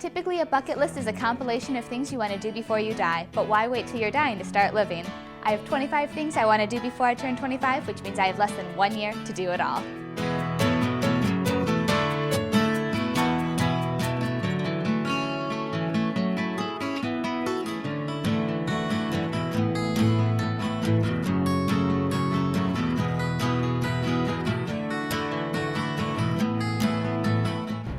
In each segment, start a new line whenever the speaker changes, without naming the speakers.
Typically, a bucket list is a compilation of things you want to do before you die, but why wait till you're dying to start living? I have 25 things I want to do before I turn 25, which means I have less than 1 year to do it all.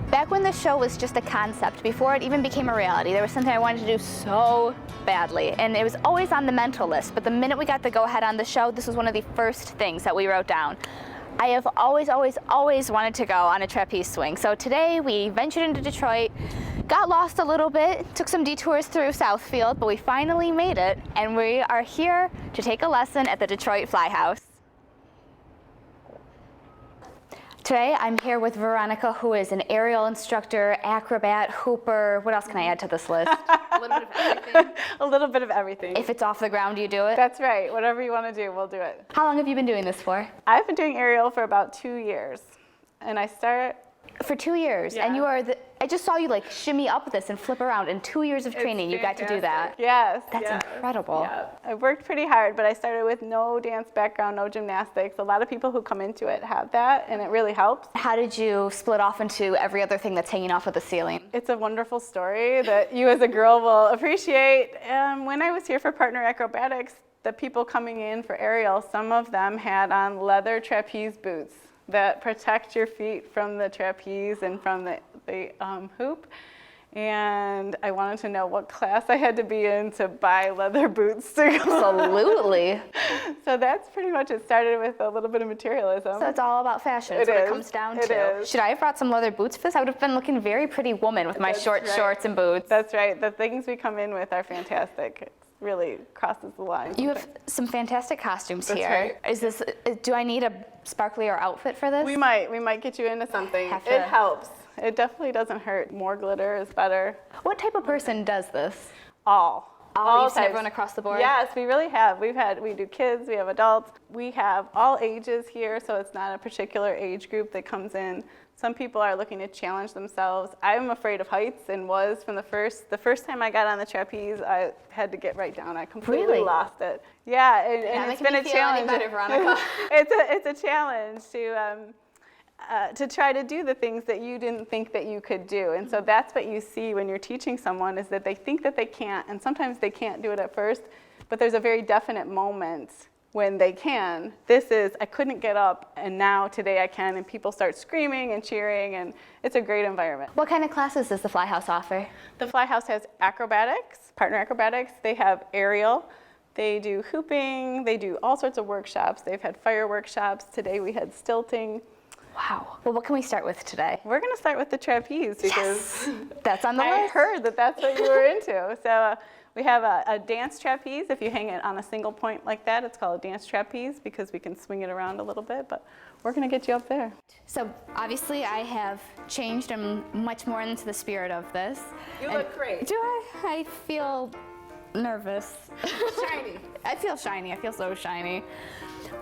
Back when the show was just a concept, before it even became a reality, there was something I wanted to do so badly, and it was always on the mental list, but the minute we got the go-ahead on the show, this was one of the first things that we wrote down. I have always wanted to go on a trapeze swing, so today we ventured into Detroit, got lost a little bit, took some detours through Southfield, but we finally made it, and we are here to take a lesson at the Detroit Flyhouse. Today, I'm here with Veronica, who is an aerial instructor, acrobat, hooper. What else can I add to this list?
A little bit of everything. A little bit of everything.
If it's off the ground, you do it?
That's right. Whatever you want to do, we'll do it.
How long have you been doing this for?
I've been doing aerial for about 2 years. And I started...
For 2 years?
Yeah.
And you are I just saw you like shimmy up this and flip around. In 2 years of training, you got to do that.
Yes.
That's incredible.
Yeah. I worked pretty hard, but I started with no dance background, no gymnastics. A lot of people who come into it have that, and it really helps.
How did you split off into every other thing that's hanging off of the ceiling?
It's a wonderful story that you as a girl will appreciate. When I was here for partner acrobatics, the people coming in for aerial, some of them had on leather trapeze boots that protect your feet from the trapeze and from the hoop. And I wanted to know what class I had to be in to buy leather boots to go.
Absolutely.
So that's pretty much it. Started with a little bit of materialism.
So it's all about fashion. That's what it comes down to.
Is.
Should I have brought some leather boots for this? I would have been looking very pretty woman with my short shorts and boots.
That's right. The things we come in with are fantastic. It really crosses the line.
You have some fantastic costumes
That's
here.
Right.
Do I need a sparklier outfit for this?
We might get you into something. It helps. It definitely doesn't hurt. More glitter is better.
What type of person does this?
All
You've seen
types.
everyone across the board?
Yes, we really have. We do kids, we have adults. We have all ages here, so it's not a particular age group that comes in. Some people are looking to challenge themselves. I'm afraid of heights and was from the first time I got on the trapeze, I had to get right down. I completely lost it. Yeah, and it's been a challenge.
Better, Veronica.
It's a challenge to try to do the things that you didn't think that you could do. And so that's what you see when you're teaching someone, is that they think that they can't, and sometimes they can't do it at first, but there's a very definite moment when they can. This is, I couldn't get up, and now today I can, and people start screaming and cheering, and it's a great environment.
What kind of classes does the Flyhouse offer?
The Flyhouse has acrobatics, partner acrobatics. They have aerial. They do hooping. They do all sorts of workshops. They've had fire workshops. Today we had stilting.
Wow. Well, what can we start with today?
We're going to start with the trapeze because
that's on the list.
I heard that that's what you were into. So we have a dance trapeze. If you hang it on a single point like that, it's called a dance trapeze because we can swing it around a little bit, but we're going to get you up there.
So obviously I have changed. I'm much more into the spirit of this.
You look great.
Do I? I feel nervous.
Shiny.
I feel shiny. I feel so shiny.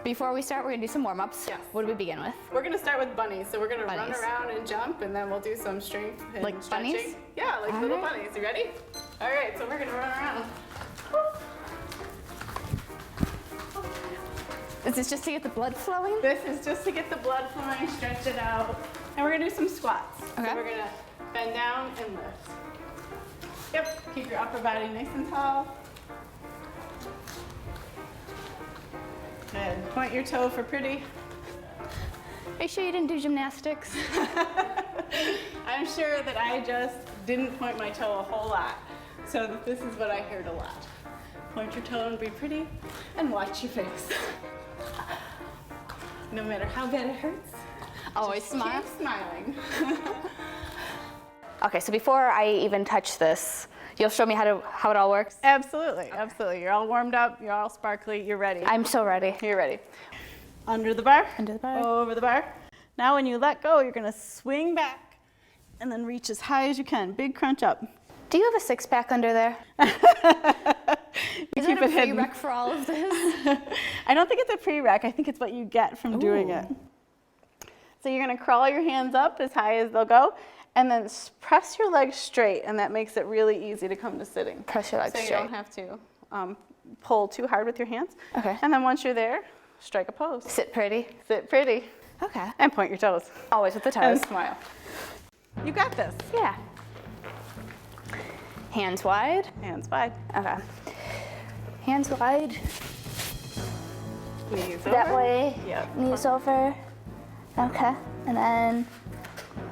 Before we start, we're going to do some warm-ups.
Yes.
What do we begin with?
We're going to start with bunnies. So we're going to run around and jump, and then we'll do some strength and
like
stretching.
Bunnies?
Yeah, like little bunnies. You ready? All right, so we're going to run around.
Is this just to get the blood flowing?
This is just to get the blood flowing, stretch it out. And we're going to do some squats.
Okay.
So we're going to bend down and lift. Yep, keep your upper body nice and tall. And point your toe for pretty.
Are you sure you didn't do gymnastics?
I'm sure that I just didn't point my toe a whole lot. So this is what I heard a lot. Point your toe and be pretty, and watch your face. No matter how bad it hurts,
always smile.
Keep smiling.
Okay, so before I even touch this, you'll show me how it all works?
Absolutely, absolutely. You're all warmed up, you're all sparkly, you're ready.
I'm so ready.
You're ready. Under the bar.
Under the bar.
Over the bar. Now when you let go, you're gonna swing back and then reach as high as you can. Big crunch up.
Do you have a six-pack under there? Is it a prereq for all of this?
I don't think it's a prereq. I think it's what you get from doing it. So you're gonna crawl your hands up as high as they'll go, And then press your legs straight, and that makes it really easy to come to sitting.
Press your legs
so
straight.
You don't have to pull too hard with your hands.
Okay.
And then once you're there, strike a pose.
Sit pretty.
Sit pretty.
Okay.
And point your toes.
Always with the toes.
And smile. You got this.
Yeah. Hands wide.
Hands wide.
Okay. Hands wide.
Knees over.
That way.
Yep.
Knees over. Okay. And then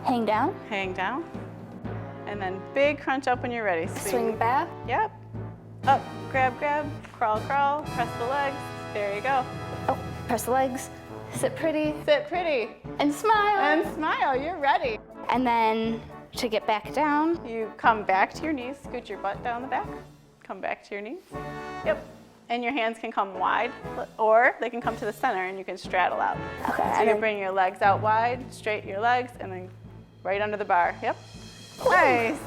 hang down.
Hang down. And then big crunch up when you're ready.
Swing back.
Yep. Up, grab, grab, crawl, crawl, press the legs. There you go.
Oh, press the legs. Sit pretty.
Sit pretty.
And smile.
And smile, you're ready.
And then to get back down.
You come back to your knees, scoot your butt down the back. Come back to your knees. Yep. And your hands can come wide, or they can come to the center and you can straddle out.
Okay.
So you bring your legs out wide, straight your legs, and then right under the bar. Yep. Nice.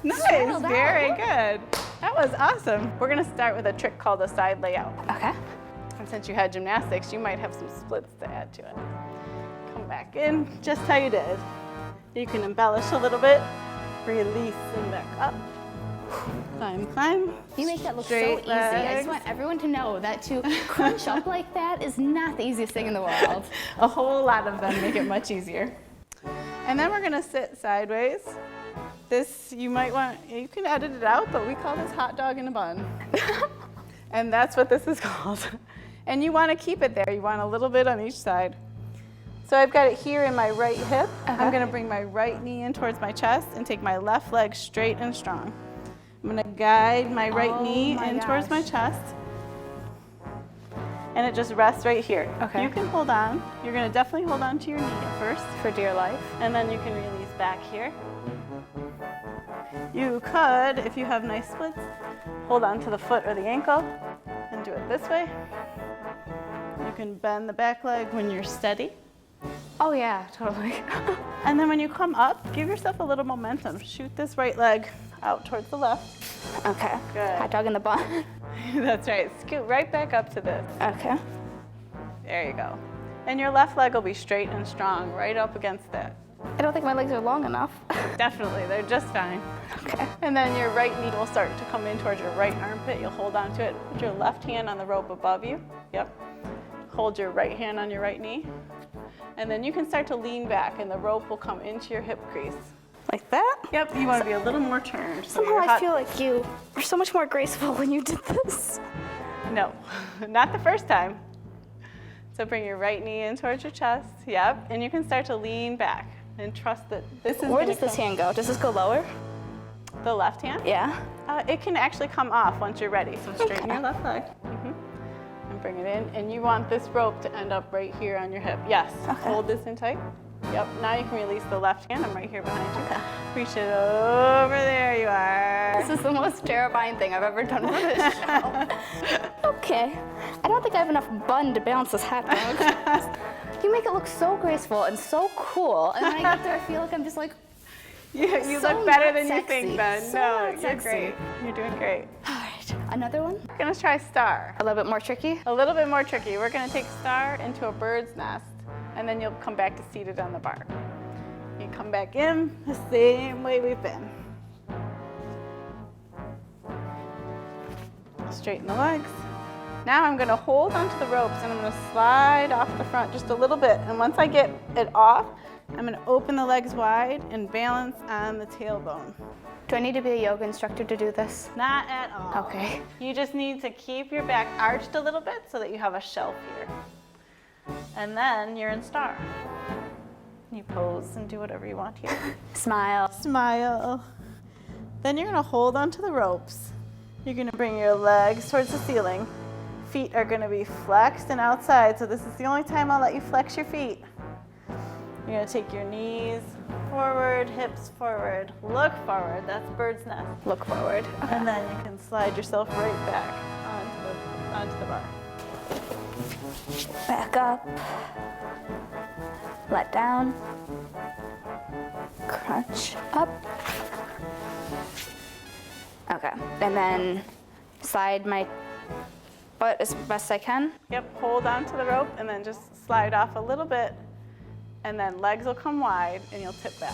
Nice.
Straddled out.
Very good. That was awesome. We're going to start with a trick called a side layout.
Okay.
And since you had gymnastics, you might have some splits to add to it. Come back in, just how you did. You can embellish a little bit, release and back up. Climb, climb.
You make that look
Straight
so easy. I
legs.
just want everyone to know that to crunch up like that is not the easiest thing in the world.
A whole lot of them make it much easier. And then we're going to sit sideways. This, you can edit it out, but we call this hot dog in a bun. And that's what this is called. And you want to keep it there. You want a little bit on each side. So I've got it here in my right hip. I'm going to bring my right knee in towards my chest and take my left leg straight and strong. I'm going to guide my right knee in towards my chest. And it just rests right here.
Okay.
You can hold on. You're going to definitely hold on to your knee at first.
For dear life.
And then you can release back here. You could, if you have nice splits, hold on to the foot or the ankle and do it this way. You can bend the back leg when you're steady.
Oh yeah, totally.
And then when you come up, give yourself a little momentum. Shoot this right leg out towards the left.
Okay.
Good.
Hot dog in the bun.
That's right. Scoot right back up to this.
Okay.
There you go. And your left leg will be straight and strong right up against that.
I don't think my legs are long enough.
Definitely, they're just fine.
Okay.
And then your right knee will start to come in towards your right armpit. You'll hold on to it. Put your left hand on the rope above you. Yep. Hold your right hand on your right knee. And then you can start to lean back and the rope will come into your hip crease.
Like that?
Yep, you want to be a little more turned. So
Somehow I feel like you were so much more graceful when you did this.
No, not the first time. So bring your right knee in towards your chest. Yep, and you can start to lean back and trust that this is
Where does this hand go? Does this go lower?
The left hand?
Yeah.
It can actually come off once you're ready. So straighten your left leg. And bring it in. And you want this rope to end up right here on your hip. Yes.
Okay.
Hold this in tight. Yep. Now you can release the left hand. I'm right here behind you. Okay. Reach it over. There you are.
This is the most terrifying thing I've ever done for this show. Okay. I don't think I have enough bun to balance this hot dog. You make it look so graceful and so cool. And when I get there, I feel like I'm just like,
You
so
look better
not
than you
sexy.
think, Ben.
So
No,
not
you're
sexy.
great. You're doing great.
all right, another one?
We're gonna try star.
A little bit more tricky?
A little bit more tricky. We're gonna take star into a bird's nest, and then you'll come back to seated on the bar. You come back in the same way we've been. Straighten the legs. Now I'm gonna hold onto the ropes and I'm gonna slide off the front just a little bit. And once I get it off, I'm gonna open the legs wide and balance on the tailbone.
Do I need to be a yoga instructor to do this?
Not at all.
Okay.
You just need to keep your back arched a little bit so that you have a shelf here. And then you're in star. You pose and do whatever you want here.
Smile.
Smile. Then you're gonna hold onto the ropes. You're gonna bring your legs towards the ceiling. Feet are gonna be flexed and outside, so this is the only time I'll let you flex your feet. You're gonna take your knees forward, hips forward, look forward. That's bird's nest.
Look forward.
And then you can slide yourself right back onto the bar.
Back up. Let down. Crunch up. Okay, and then slide my butt as best I can.
Yep, hold onto the rope and then just slide off a little bit. And then legs will come wide and you'll tip back.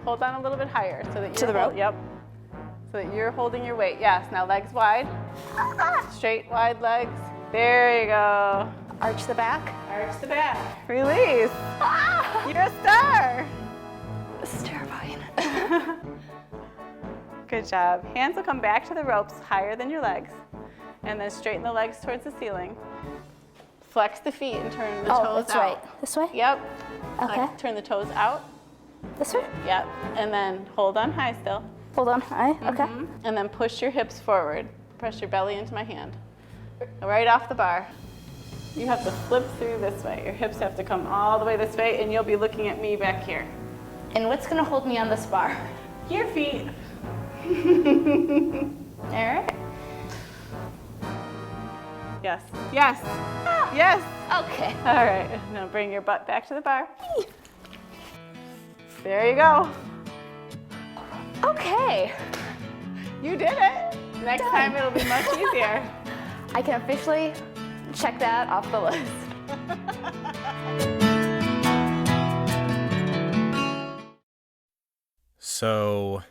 Hold on a little bit higher so that you're
To the rope?
Yep. So that you're holding your weight. Yes. Now legs wide. Straight, wide legs. There you go.
Arch the back.
Arch the back. Release. You're a star.
This is terrifying.
Good job. Hands will come back to the ropes higher than your legs. And then straighten the legs towards the ceiling. Flex the feet and turn the toes out.
That's right. This way?
Yep.
Okay.
Turn the toes out.
This way?
Yep. And then hold on high still.
Hold on. All right. Okay.
And then push your hips forward. Press your belly into my hand. Right off the bar. You have to flip through this way. Your hips have to come all the way this way, and you'll be looking at me back here.
And what's going to hold me on this bar?
Your feet.
All right.
Yes. Yes. Yes.
Okay.
All right. Now bring your butt back to the bar. There you go.
Okay.
You did it. Next time it'll be much easier.
I can officially check that off the list.
So,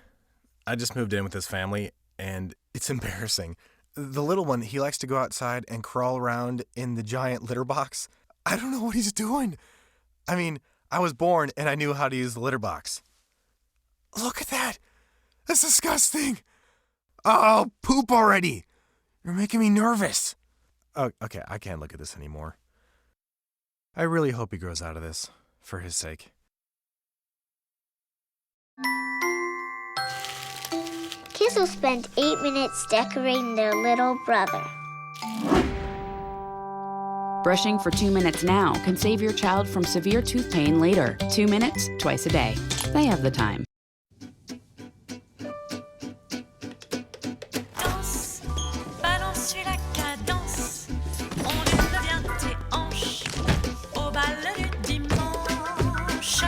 I just moved in with his family, and it's embarrassing. The little one, he likes to go outside and crawl around in the giant litter box. I don't know what he's doing. I mean, I was born and I knew how to use the litter box. Look at that. That's disgusting. Oh, poop already. You're making me nervous. Oh, okay, I can't look at this anymore. I really hope he grows out of this, for his sake.
Kids will spend 8 minutes decorating their little brother.
Brushing for 2 minutes now can save your child from severe tooth pain later. 2 minutes, twice a day. They have the time.
Danse, balance sur la cadence, ondule bien tes hanches, au bal du dimanche.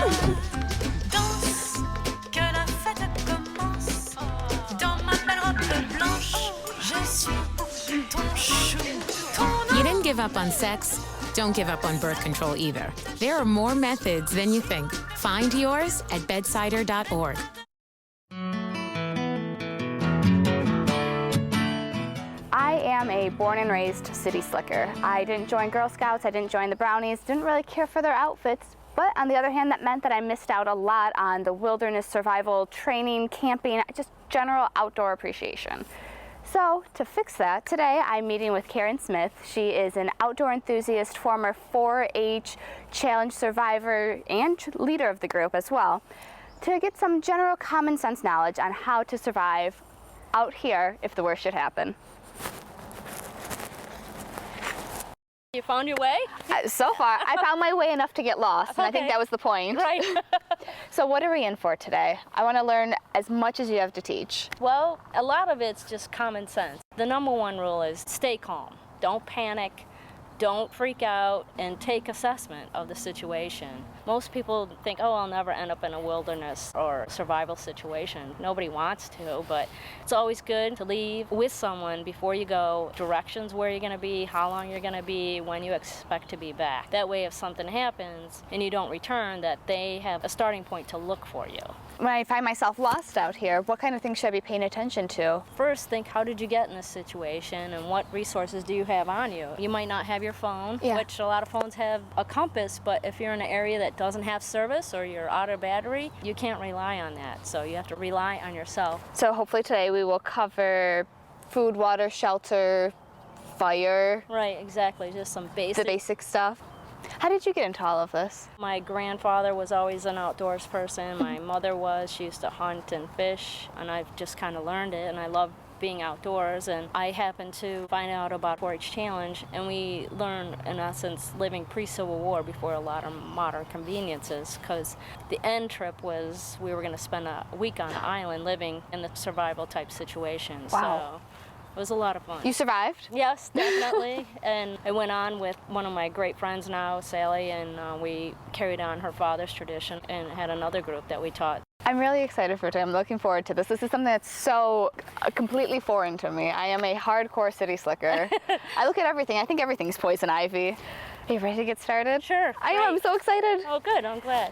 Danse, que la fête commence, dans ma belle robe blanche, je suis ton chou, ton
You didn't give up on sex. Don't give up on birth control either. There are more methods than you think. Find yours at bedsider.org.
I am a born and raised city slicker. I didn't join Girl Scouts, I didn't join the Brownies, didn't really care for their outfits, but on the other hand, that meant that I missed out a lot on the wilderness survival training, camping, just general outdoor appreciation. So to fix that, today I'm meeting with Smyth. She is an outdoor enthusiast, former 4-H challenge survivor, and leader of the group as well, to get some general common sense knowledge on how to survive out here if the worst should happen.
You found your way?
So far, I found my way enough to get lost, and I think
Okay.
that was the point.
Right.
So what are we in for today? I want to learn as much as you have to teach.
Well, a lot of it's just common sense. The number one rule is stay calm. Don't panic. Don't freak out, and take assessment of the situation. Most people think, oh, I'll never end up in a wilderness or survival situation. Nobody wants to, but it's always good to leave with someone before you go, directions where you're going to be, how long you're going to be, when you expect to be back. That way, if something happens and you don't return, that they have a starting point to look for you.
When I find myself lost out here, what kind of things should I be paying attention to?
First, think, how did you get in this situation, and what resources do you have on you? You might not have your phone, which a lot of phones have a compass, but if you're in an area that doesn't have service or you're out of battery, you can't rely on that. So you have to rely on yourself.
So hopefully today we will cover food, water, shelter, fire.
Right, exactly, just some basic.
The basic stuff. How did you get into all of this?
My grandfather was always an outdoors person. My mother was. She used to hunt and fish, and I've just kind of learned it, and I love being outdoors. And I happened to find out about 4-H Challenge, and we learned, in essence, living pre-Civil War before a lot of modern conveniences, because the end trip was we were going to spend a week on an island living in the survival type situation.
Wow.
So it was a lot of fun.
You survived?
Yes, definitely. And I went on with one of my great friends now, Sally, and we carried on her father's tradition and had another group that we taught.
I'm really excited for it. I'm looking forward to this. This is something that's so completely foreign to me. I am a hardcore city slicker. I look at everything. I think everything's poison ivy. Are you ready to get started?
Sure.
I am. I'm so excited.
Oh, good. I'm glad.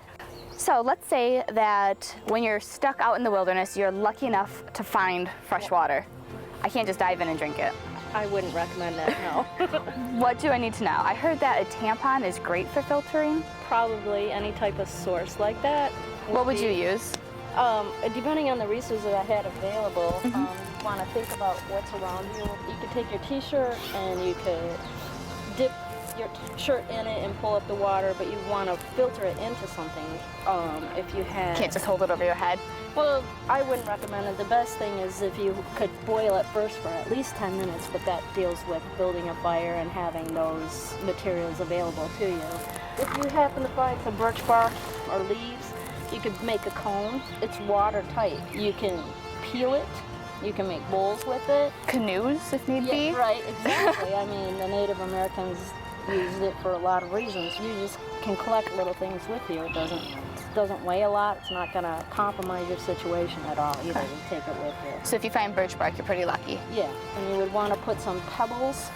So let's say that when you're stuck out in the wilderness, you're lucky enough to find fresh water. I can't just dive in and drink it.
I wouldn't recommend that, no.
What do I need to know? I heard that a tampon is great for filtering.
Probably any type of source like that.
What would you use?
Depending on the resources that I had available, you want to think about what's around you. You could take your t-shirt and you could dip your shirt in it and pull up the water, but you want to filter it into something. If you had...
Can't just hold it over your head.
Well, I wouldn't recommend it. The best thing is if you could boil it first for at least 10 minutes, but that deals with building a fire and having those materials available to you. If you happen to find some birch bark or leaves, you could make a cone. It's watertight. You can peel it. You can make bowls with it.
Canoes, if need be.
Right, exactly. I mean, the Native Americans used it for a lot of reasons. You just can collect little things with you. It doesn't weigh a lot. It's not going to compromise your situation at all either. You take it with you.
So if you find birch bark, you're pretty lucky.
Yeah, and you would want to put some pebbles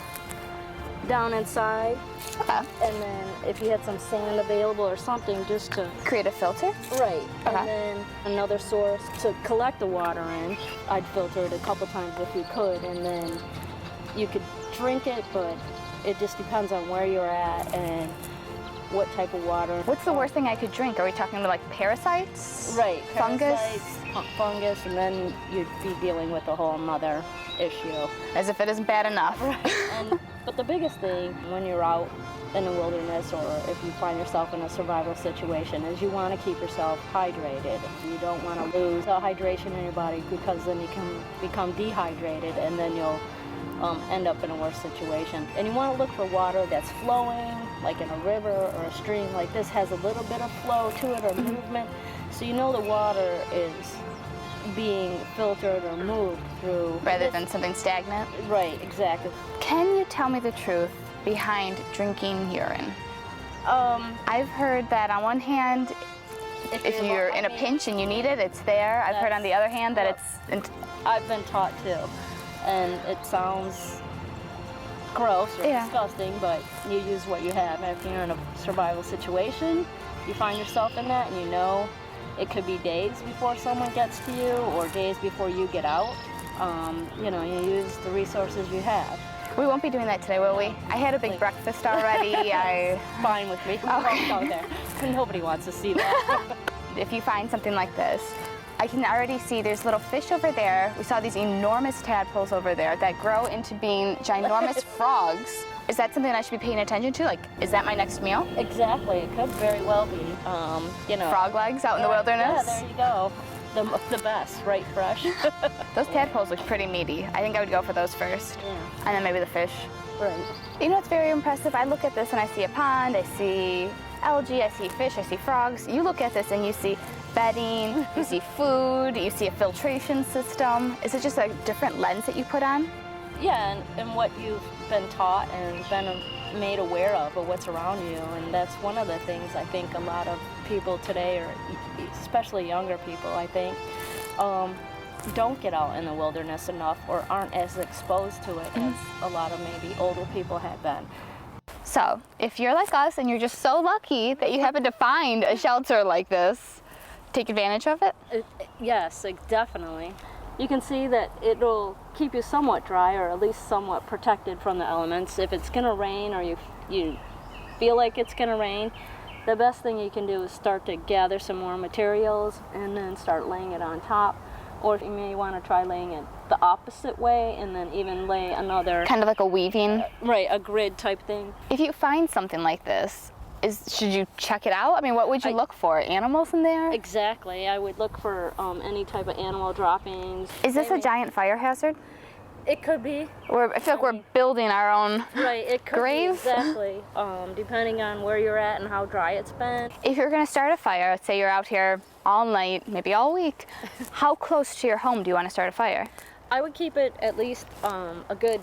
down inside.
Okay.
And then if you had some sand available or something just to...
Create a filter?
Right.
Okay.
And then another source to collect the water in. I'd filter it a couple times if you could, and then you could drink it, but it just depends on where you're at and what type of water.
What's the worst thing I could drink? Are we talking about like parasites?
Right.
Fungus?
Fungus, and then you'd be dealing with a whole nother issue.
As if it isn't bad enough.
Right. But the biggest thing when you're out in the wilderness or if you find yourself in a survival situation is you want to keep yourself hydrated. You don't want to lose the hydration in your body because then you can become dehydrated and then you'll end up in a worse situation. And you want to look for water that's flowing, like in a river or a stream like this has a little bit of flow to it or movement. So you know the water is being filtered or moved through.
Rather than something stagnant?
Right, exactly.
Can you tell me the truth behind drinking urine? I've heard that on one hand, if you're in a pinch and you need it, it's there. I've heard on the other hand that it's...
I've been taught too. And it sounds gross or disgusting, but you use what you have. If you're in a survival situation, you find yourself in that and you know it could be days before someone gets to you or days before you get out. You know, you use the resources you have.
We won't be doing that today, will we? I had a big breakfast already.
Fine with me.
Okay.
Go there. Nobody wants to see that.
If you find something like this, I can already see there's little fish over there. We saw these enormous tadpoles over there that grow into being ginormous frogs. Is that something I should be paying attention to? Like, is that my next meal?
Exactly. It could very well be. You know,
frog legs out in the wilderness?
Yeah, there you go. The best, right, fresh.
Those tadpoles look pretty meaty. I think I would go for those first.
Yeah.
And then maybe the fish.
Right.
You know what's very impressive? I look at this and I see a pond, I see algae, I see fish, I see frogs. You look at this and you see bedding, you see food, you see a filtration system. Is it just a different lens that you put on?
Yeah, and what you've been taught and been made aware of what's around you, and that's one of the things I think a lot of people today, or especially younger people, I think, don't get out in the wilderness enough or aren't as exposed to it as a lot of maybe older people have been.
So, if you're like us and you're just so lucky that you happen to find a shelter like this, take advantage of it?
Yes, definitely. You can see that it'll keep you somewhat dry or at least somewhat protected from the elements. If it's going to rain or you feel like it's going to rain, the best thing you can do is start to gather some more materials and then start laying it on top. Or you may want to try laying it the opposite way and then even lay another...
Kind of like a weaving?
Right, a grid type thing.
If you find something like this, should you check it out? I mean, what would you look for? Animals in there?
Exactly. I would look for any type of animal droppings.
Is this a giant fire hazard?
It could be.
I feel like we're building our own grave.
Exactly. Depending on where you're at and how dry it's been.
If you're going to start a fire, let's say you're out here all night, maybe all week, how close to your home do you want to start a fire?
I would keep it at least a good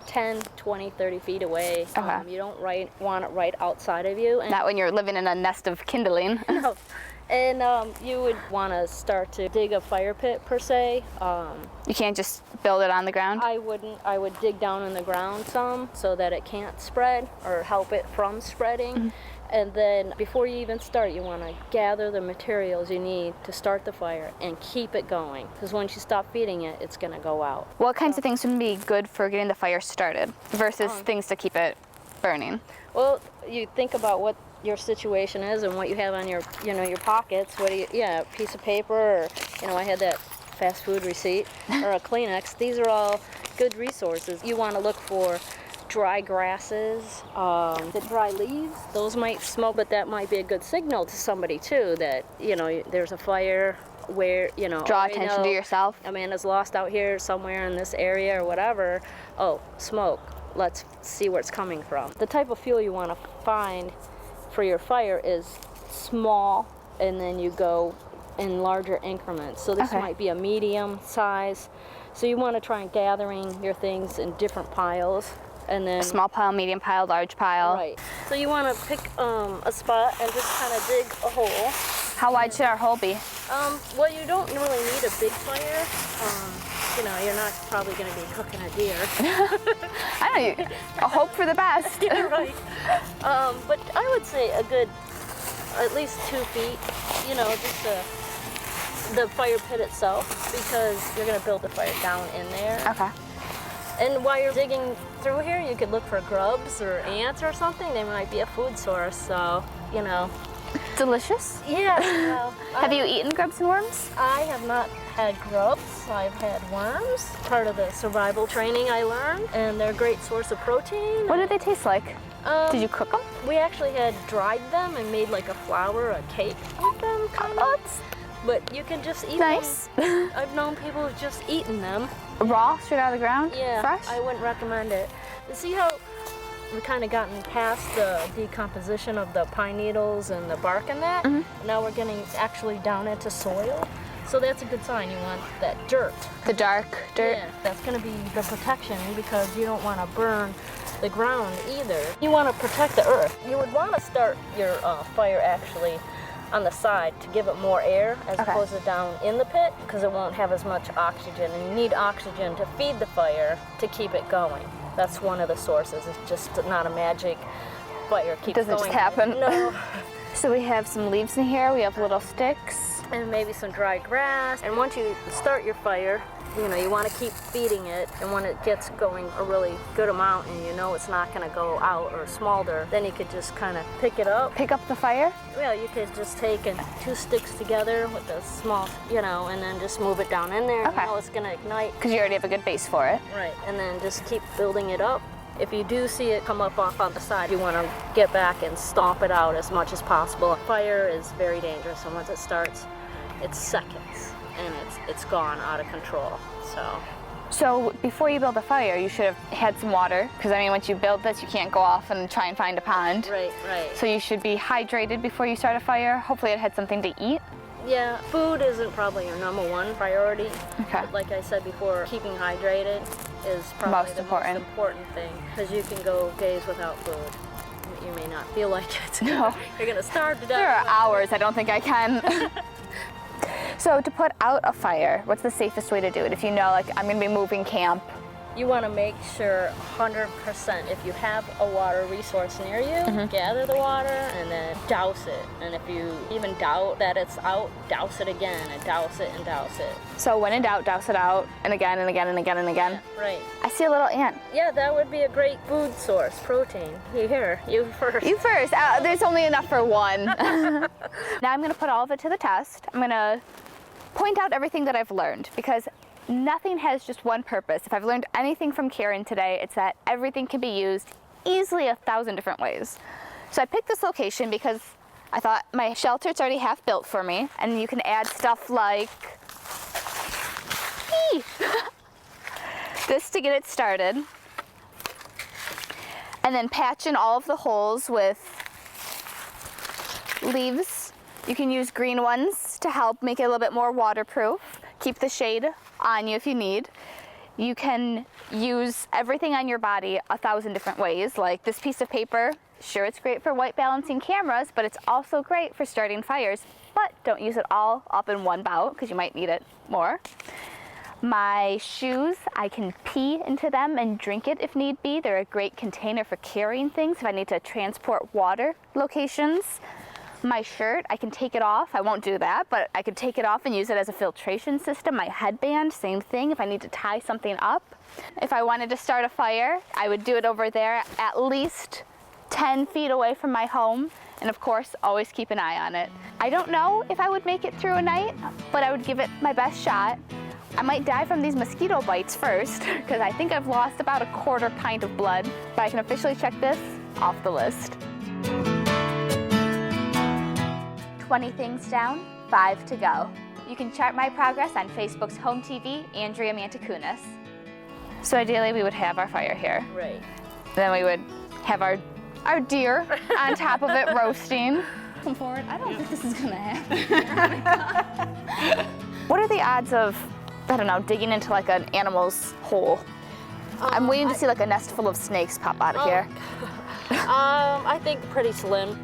10, 20, 30 feet away.
Okay.
You don't want it right outside of you. And
not when you're living in a nest of kindling.
No. And you would want to start to dig a fire pit per se.
You can't just build it on the ground?
I wouldn't. I would dig down in the ground some so that it can't spread or help it from spreading. And then before you even start, you want to gather the materials you need to start the fire and keep it going. Because once you stop feeding it, it's going to go out.
What kinds of things would be good for getting the fire started versus things to keep it burning?
Well, you think about what your situation is and what you have on your, your pockets. What do you, a piece of paper, or, I had that fast food receipt, or a Kleenex. These are all good resources. You want to look for dry grasses, the dry leaves. Those might smoke, but that might be a good signal to somebody too that, there's a fire where,
Draw attention to yourself.
Amanda's lost out here somewhere in this area or whatever. Oh, smoke. Let's see where it's coming from. The type of fuel you want to find for your fire is small, and then you go in larger increments. So this might be a medium size. So you want to try and gathering your things in different piles. And then
a small pile, medium pile, large pile.
Right. So you want to pick a spot and just kind of dig a hole.
How wide should our hole be?
Well, you don't really need a big fire. You're not probably going to be cooking a deer.
I don't know. I hope for the best.
You're right. But I would say a good, at least 2 feet. Just the fire pit itself, because you're going to build the fire down in there.
Okay.
And while you're digging through here, you could look for grubs or ants or something. They might be a food source, so,
Delicious?
Yeah.
Have you eaten grubs and worms?
I have not had grubs. I've had worms. Part of the survival training I learned, and they're a great source of protein.
What did they taste like? Did you cook them?
We actually had dried them and made like a flour, a cake with them, kind of. But you can just eat
nice.
them. I've known people who've just eaten them.
Raw, straight out of the ground?
Yeah,
fresh?
I wouldn't recommend it. You see how we've kind of gotten past the decomposition of the pine needles and the bark and that? Mm-hmm. Now we're getting actually down into soil. So that's a good sign. You want that dirt.
The dark dirt?
Yeah, that's going to be the protection, because you don't want to burn the ground either. You want to protect the earth. You would want to start your fire actually on the side to give it more air as opposed to down in the pit, because it won't have as much oxygen, and you need oxygen to feed the fire to keep it going. That's one of the sources. It's just not a magic fire keeps going.
Doesn't just happen.
No.
So we have some leaves in here, we have little sticks.
And maybe some dry grass. And once you start your fire, you want to keep feeding it, and when it gets going a really good amount and it's not going to go out or smolder, then you could just kind of pick it up.
Pick up the fire?
Well, you could just take 2 sticks together with a small, and then just move it down in there.
Okay.
It's going to ignite.
Because you already have a good base for it.
Right, and then just keep building it up. If you do see it come up off on the side, you want to get back and stomp it out as much as possible. Fire is very dangerous, and once it starts, it's seconds, and it's gone out of control.
So before you build a fire, you should have had some water, because once you build this, you can't go off and try and find a pond.
Right.
So you should be hydrated before you start a fire. Hopefully it had something to eat.
Yeah, food isn't probably your #1 priority.
Okay.
But like I said before, keeping hydrated is probably
most
the most important thing, because you can go days without food. You may not feel like it.
No.
You're going to starve to death.
There are hours I don't think I can. So to put out a fire, what's the safest way to do it? If I'm going to be moving camp.
You want to make sure 100% if you have a water resource near you, gather the water and then douse it. And if you even doubt that it's out, douse it again and douse it and douse it.
So when in doubt, douse it out, and again and again and again and again.
Yeah, right.
I see a little ant.
Yeah, that would be a great food source, protein. Here, you first.
You first. There's only enough for one. Now I'm going to put all of it to the test. I'm going to point out everything that I've learned, because nothing has just one purpose. If I've learned anything from Karen today, it's that everything can be used easily 1,000 different ways. So I picked this location because I thought my shelter's already half built for me, and you can add stuff like this to get it started, and then patch in all of the holes with leaves. You can use green ones to help make it a little bit more waterproof. Keep the shade on you if you need. You can use everything on your body 1,000 different ways, like this piece of paper. Sure, it's great for white balancing cameras, but it's also great for starting fires. But don't use it all up in one bout, because you might need it more. My shoes, I can pee into them and drink it if need be. They're a great container for carrying things if I need to transport water locations. My shirt, I can take it off. I won't do that, but I could take it off and use it as a filtration system. My headband, same thing, if I need to tie something up. If I wanted to start a fire, I would do it over there at least 10 feet away from my home. And of course, always keep an eye on it. I don't know if I would make it through a night, but I would give it my best shot. I might die from these mosquito bites first, because I think I've lost about a quarter pint of blood, but I can officially check this off the list. 20 things down, 5 to go. You can chart my progress on Facebook's home TV, Andrea Mantakounis. So ideally we would have our fire here.
Right.
Then we would have our deer on top of it roasting. Come forward. I don't think this is gonna happen. What are the odds of, I don't know, digging into like an animal's hole? I'm waiting to see like a nest full of snakes pop out of here.
I think pretty slim.